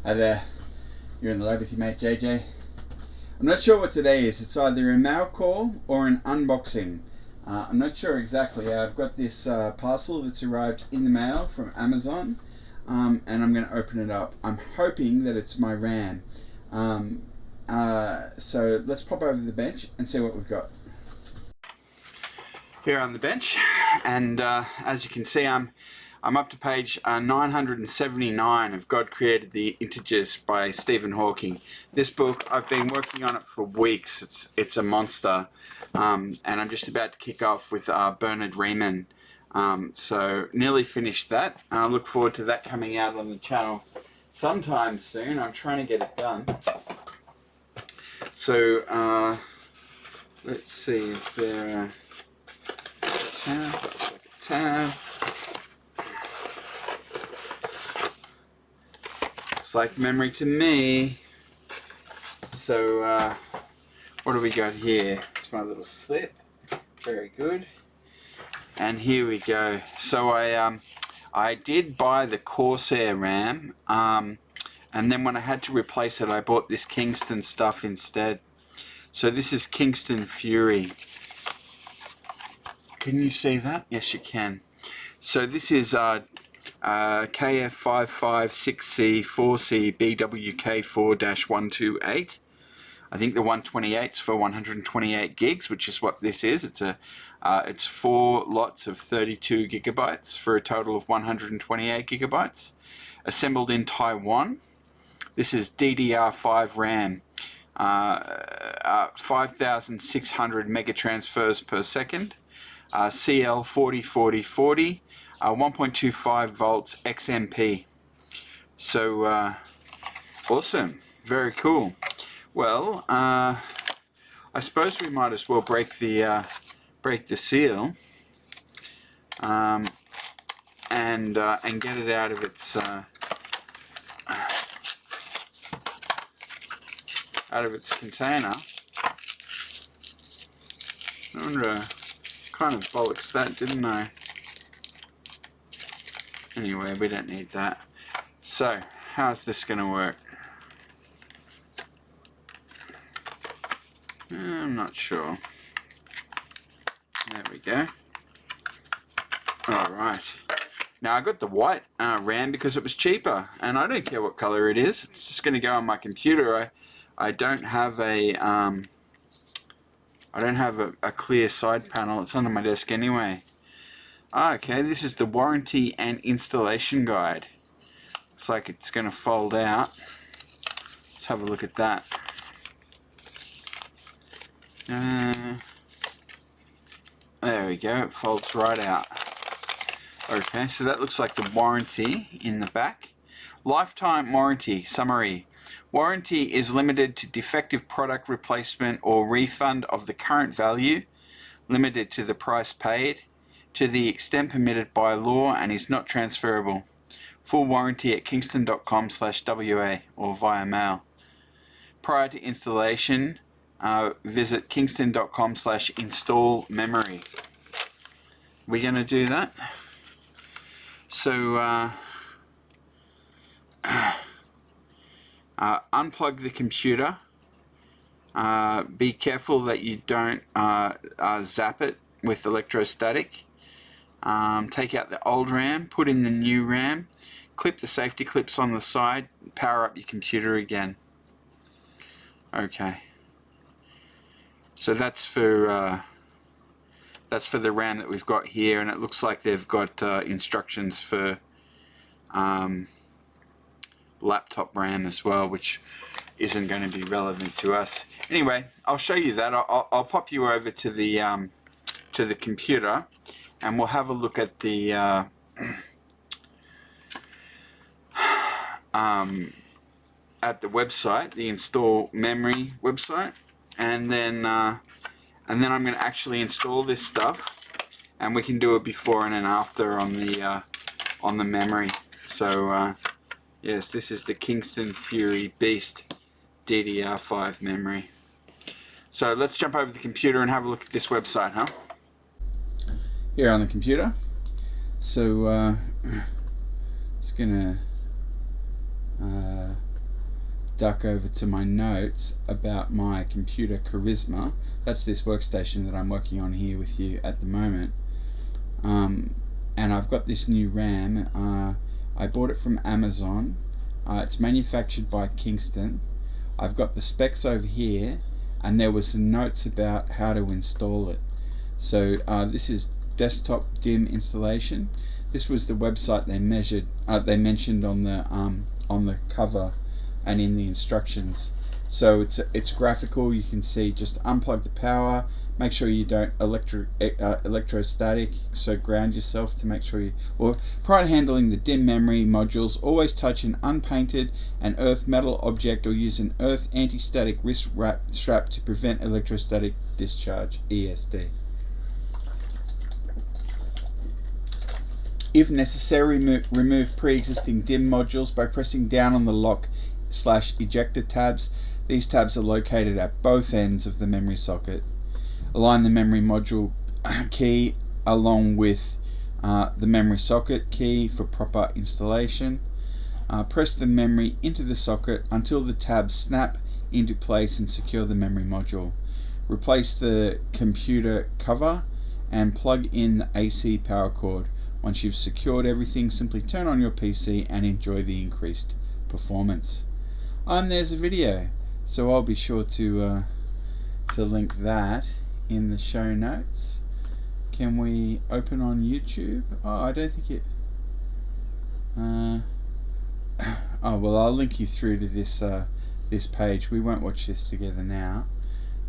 Hi there, you're in the lab with your mate JJ. I'm not sure what today is. It's either a mail call or an unboxing. I'm not sure exactly. I've got this parcel that's arrived in the mail from Amazon, and I'm going to open it up. I'm hoping that it's my RAM. So let's pop over to the bench and see what we've got. Here on the bench, and as you can see, I'm up to page 979 of God Created the Integers by Stephen Hawking. This book, I've been working on it for weeks. It's a monster, and I'm just about to kick off with Bernard Riemann. So nearly finished that. I look forward to that coming out on the channel sometime soon. I'm trying to get it done. So let's see if there tab, looks like a tab. Looks like memory to me. So what do we got here? It's my little slip. Very good. And here we go. So I did buy the Corsair RAM, and then when I had to replace it, I bought this Kingston stuff instead. So this is Kingston Fury. Can you see that? Yes, you can. So this is KF556C40BWK4-128. I think the 128's for 128 gigs, which is what this is. It's 4 lots of 32 gigabytes for a total of 128 gigabytes. Assembled in Taiwan. This is DDR5 RAM. 5,600 megatransfers per second. CL40 4040, 1.25 volts XMP. So awesome, very cool. Well, I suppose we might as well break the seal and get it out of its container. I wonder. Kind of bollocks that, didn't I? Anyway, we don't need that. So, how's this going to work? I'm not sure. There we go. Alright. Now I got the white RAM because it was cheaper, and I don't care what color it is. It's just going to go on my computer. I don't have a a clear side panel. It's under my desk anyway. Okay, this is the warranty and installation guide. Looks like it's going to fold out. Let's have a look at that. There we go, it folds right out. Okay, so that looks like the warranty in the back. Lifetime warranty summary. Warranty is limited to defective product replacement or refund of the current value, limited to the price paid, to the extent permitted by law, and is not transferable. Full warranty at kingston.com/WA or via mail. Prior to installation, visit kingston.com/install memory. We're going to do that. So unplug the computer. Be careful that you don't zap it with electrostatic. Take out the old RAM, put in the new RAM, clip the safety clips on the side, power up your computer again. Okay. So that's for the RAM that we've got here, and it looks like they've got instructions for laptop RAM as well, which isn't going to be relevant to us. Anyway, I'll show you that. I'll pop you over to the computer, and we'll have a look at the website, the install memory website, and then I'm going to actually install this stuff, and we can do a before and an after on the memory. So yes, this is the Kingston Fury Beast DDR5 memory. So let's jump over the computer and have a look at this website, huh? Here on the computer. So it's gonna duck over to my notes about my computer Charisma. That's this workstation that I'm working on here with you at the moment. And I've got this new RAM. I bought it from Amazon. It's manufactured by Kingston. I've got the specs over here, and there was some notes about how to install it. So this is desktop DIMM installation. This was the website they mentioned on the cover and in the instructions. So it's graphical. You can see, just unplug the power, make sure you don't electrostatic, so ground yourself to make sure prior to handling the DIMM memory modules, always touch an unpainted and earth metal object or use an earth anti-static wrist strap to prevent electrostatic discharge, ESD. If necessary, remove pre-existing DIMM modules by pressing down on the lock/ejector tabs. These tabs are located at both ends of the memory socket. Align the memory module key along with the memory socket key for proper installation. Press the memory into the socket until the tabs snap into place and secure the memory module. Replace the computer cover and plug in the AC power cord. Once you've secured everything, simply turn on your PC and enjoy the increased performance. There's a video, so I'll be sure to link that in the show notes. Can we open on YouTube? Oh, I don't think it... oh, well, I'll link you through to this page. We won't watch this together now,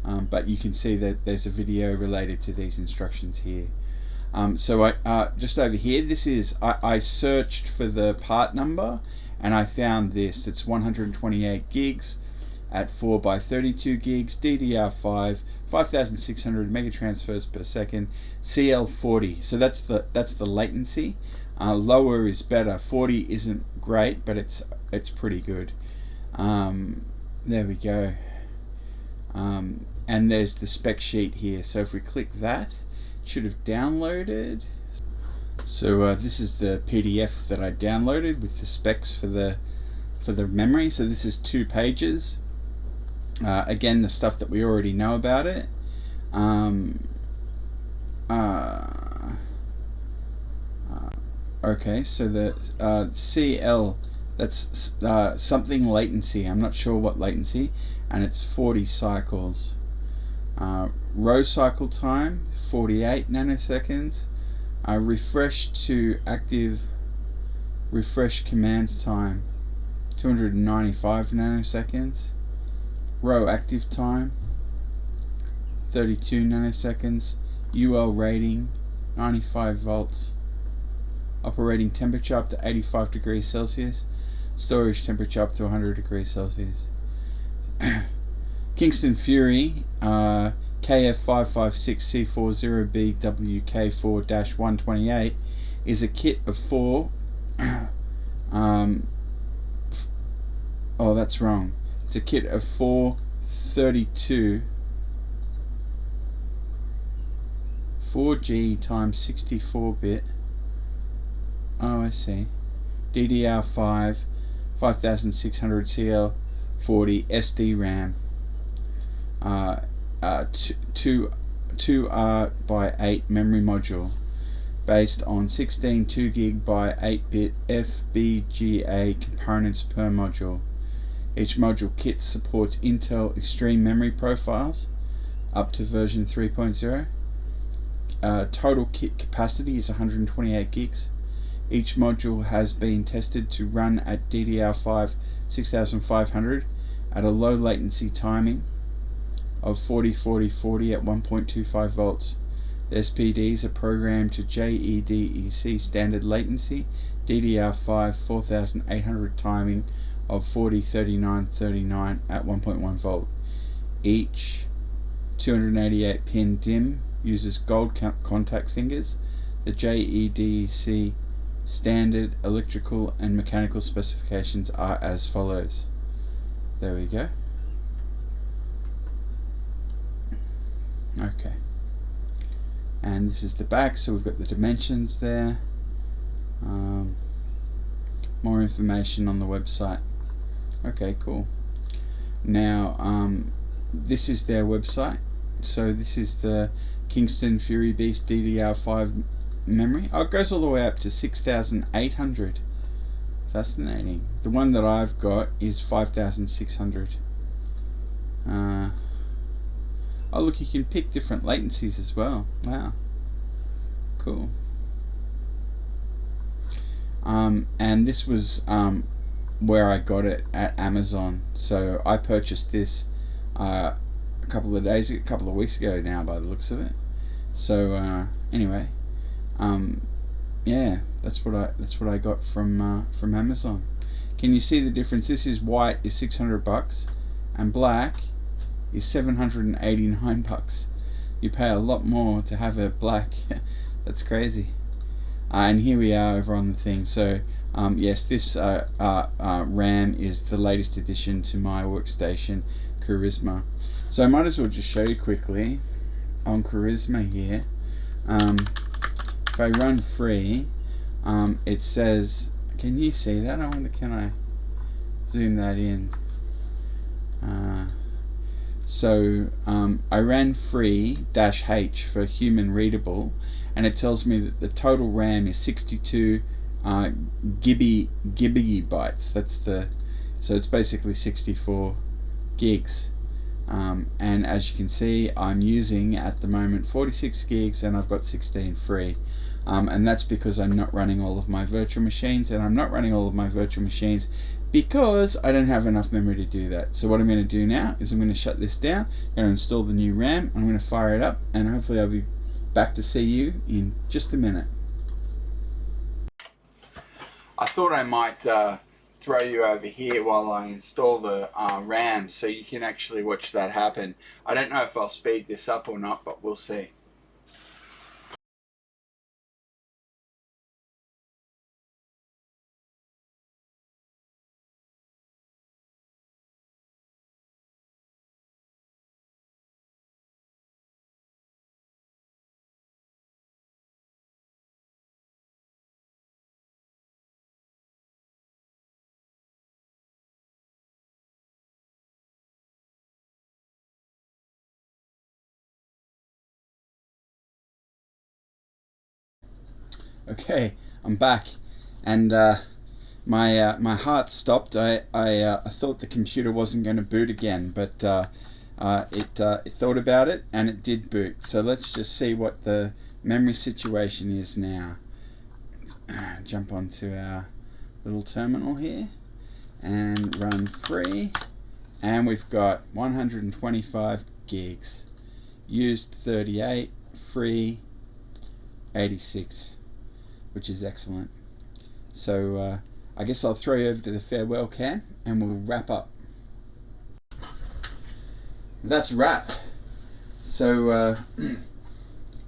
but you can see that there's a video related to these instructions here. So I just over here, this is, I searched for the part number and I found this. It's 128 gigs at 4 by 32 gigs, DDR5, 5600 megatransfers per second, CL40. So that's the latency. Lower is better. 40 isn't great, but it's pretty good. There we go. And there's the spec sheet here. So if we click that, it should have downloaded. So this is the PDF that I downloaded with the specs for the memory. So this is 2 pages. Again, the stuff that we already know about it. Okay, so the CL, that's something latency. I'm not sure what latency, and it's 40 cycles. Row cycle time 48 nanoseconds. Refresh to active refresh command time 295 nanoseconds. Row active time 32 nanoseconds. UL rating 95 volts. Operating temperature up to 85 degrees Celsius. Storage temperature up to 100 degrees Celsius. Kingston Fury KF556C40BWK4-128 is a kit of 4 oh, that's wrong. It's a kit of 4 4G times 64-bit. Oh, I see. DDR5 5600 CL40 SD RAM. 2R by 8 memory module based on 16 2GB by 8-bit FPGA components per module. Each module kit supports Intel Extreme Memory profiles up to version 3.0. Total kit capacity is 128 gigs. Each module has been tested to run at DDR5 6500 at a low latency timing of 40-40-40 at 1.25 volts. The SPDs are programmed to JEDEC standard latency, DDR5 4800 timing of 40-39-39 at 1.1 volt. Each 288 pin DIMM uses gold contact fingers. The JEDEC standard electrical and mechanical specifications are as follows. There we go. Okay, and this is the back, so we've got the dimensions there. More information on the website. Okay, cool. Now, this is their website. So this is the Kingston Fury Beast DDR5 memory. Oh, it goes all the way up to 6,800. Fascinating. The one that I've got is 5,600. Oh look, you can pick different latencies as well. Wow, cool. And this was where I got it at Amazon. So I purchased this a couple of weeks ago now, by the looks of it. So anyway, yeah, that's what I got from Amazon. Can you see the difference? This is white is $600, and black is $789. You pay a lot more to have it black. That's crazy. And here we are over on the thing. So yes, this RAM is the latest addition to my workstation, Charisma. So I might as well just show you quickly on Charisma here. If I run free, it says, can you see that? I wonder, can I zoom that in? So I ran free -H for human readable, and it tells me that the total RAM is 62 gigabytes. So it's basically 64 gigs. And as you can see, I'm using at the moment 46 gigs, and I've got 16 free. And that's because I'm not running all of my virtual machines, and I'm not running all of my virtual machines because I don't have enough memory to do that. So what I'm going to do now is I'm going to shut this down, I'm going to install the new RAM, I'm going to fire it up, and hopefully I'll be back to see you in just a minute. I thought I might throw you over here while I install the RAM so you can actually watch that happen. I don't know if I'll speed this up or not, but we'll see. Okay, I'm back, and my heart stopped. I thought the computer wasn't going to boot again, but it thought about it and it did boot. So let's just see what the memory situation is now. Jump onto our little terminal here and run free, and we've got 125 gigs, used 38, free 86. Which is excellent. So I guess I'll throw you over to the farewell cam and we'll wrap up. That's a wrap. So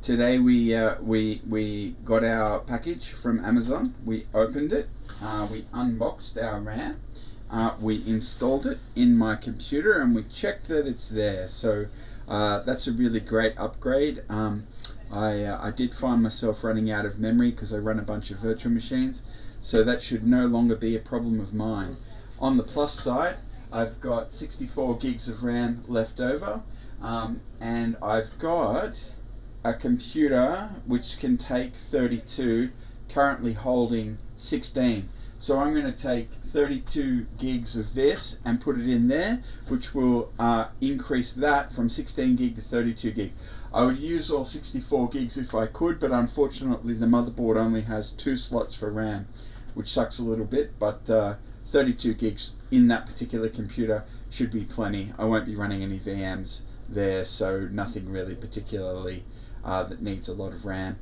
today we got our package from Amazon. We opened it, we unboxed our RAM, we installed it in my computer, and we checked that it's there. So that's a really great upgrade. I did find myself running out of memory because I run a bunch of virtual machines, so that should no longer be a problem of mine. On the plus side, I've got 64 gigs of RAM left over, and I've got a computer which can take 32, currently holding 16. So I'm going to take 32 gigs of this and put it in there, which will increase that from 16 gig to 32 gig. I would use all 64 gigs if I could, but unfortunately the motherboard only has 2 slots for RAM, which sucks a little bit, but 32 gigs in that particular computer should be plenty. I won't be running any VMs there, so nothing really particularly that needs a lot of RAM.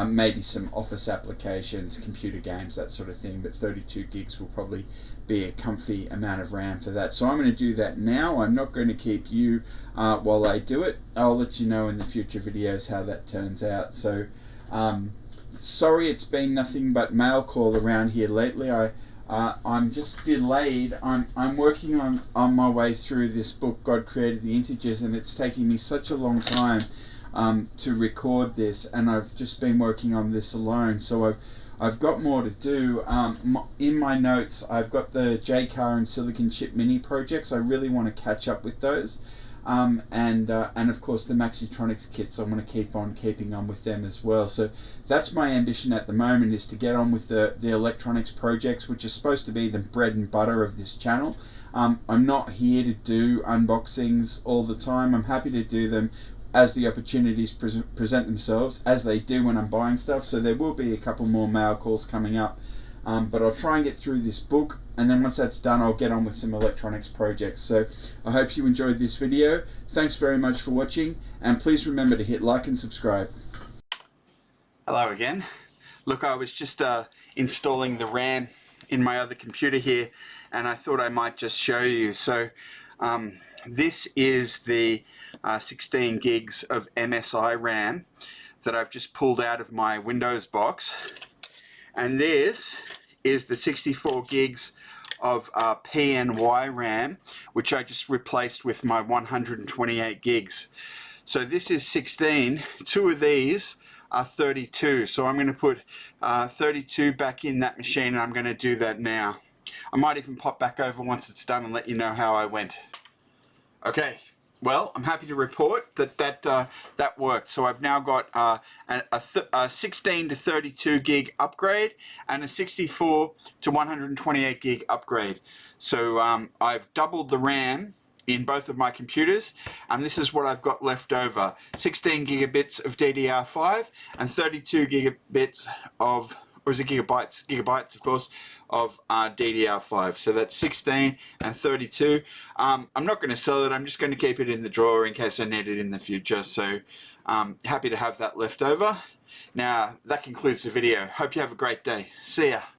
Maybe some office applications, computer games, that sort of thing, but 32 gigs will probably be a comfy amount of RAM for that. So I'm going to do that now. I'm not going to keep you while I do it. I'll let you know in the future videos how that turns out. So sorry it's been nothing but mail call around here lately. I'm just delayed. I'm working on my way through this book, God Created the Integers, and it's taking me such a long time to record this, and I've just been working on this alone. So I've got more to do. In my notes, I've got the JCar and Silicon Chip Mini projects. I really want to catch up with those. And of course the Maxitronics kits, I want to keeping on with them as well. So that's my ambition at the moment, is to get on with the electronics projects, which are supposed to be the bread and butter of this channel. I'm not here to do unboxings all the time. I'm happy to do them as the opportunities present themselves, as they do when I'm buying stuff. So there will be a couple more mail calls coming up. But I'll try and get through this book, and then once that's done, I'll get on with some electronics projects. So I hope you enjoyed this video. Thanks very much for watching, and please remember to hit like and subscribe. Hello again. Look, I was just installing the RAM in my other computer here, and I thought I might just show you. So this is the 16 gigs of MSI RAM that I've just pulled out of my Windows box. And this is the 64 gigs of PNY RAM, which I just replaced with my 128 gigs. So this is 16. Two of these are 32. So I'm going to put 32 back in that machine, and I'm going to do that now. I might even pop back over once it's done and let you know how I went. Okay. Well, I'm happy to report that that worked. So I've now got a 16 to 32 gig upgrade and a 64 to 128 gig upgrade. So I've doubled the RAM in both of my computers, and this is what I've got left over: 16 gigabits of DDR5 and 32 gigabits of, or is it gigabytes? Gigabytes, of course, of DDR5. So that's 16 and 32. I'm not going to sell it. I'm just going to keep it in the drawer in case I need it in the future. So happy to have that left over. Now, that concludes the video. Hope you have a great day. See ya.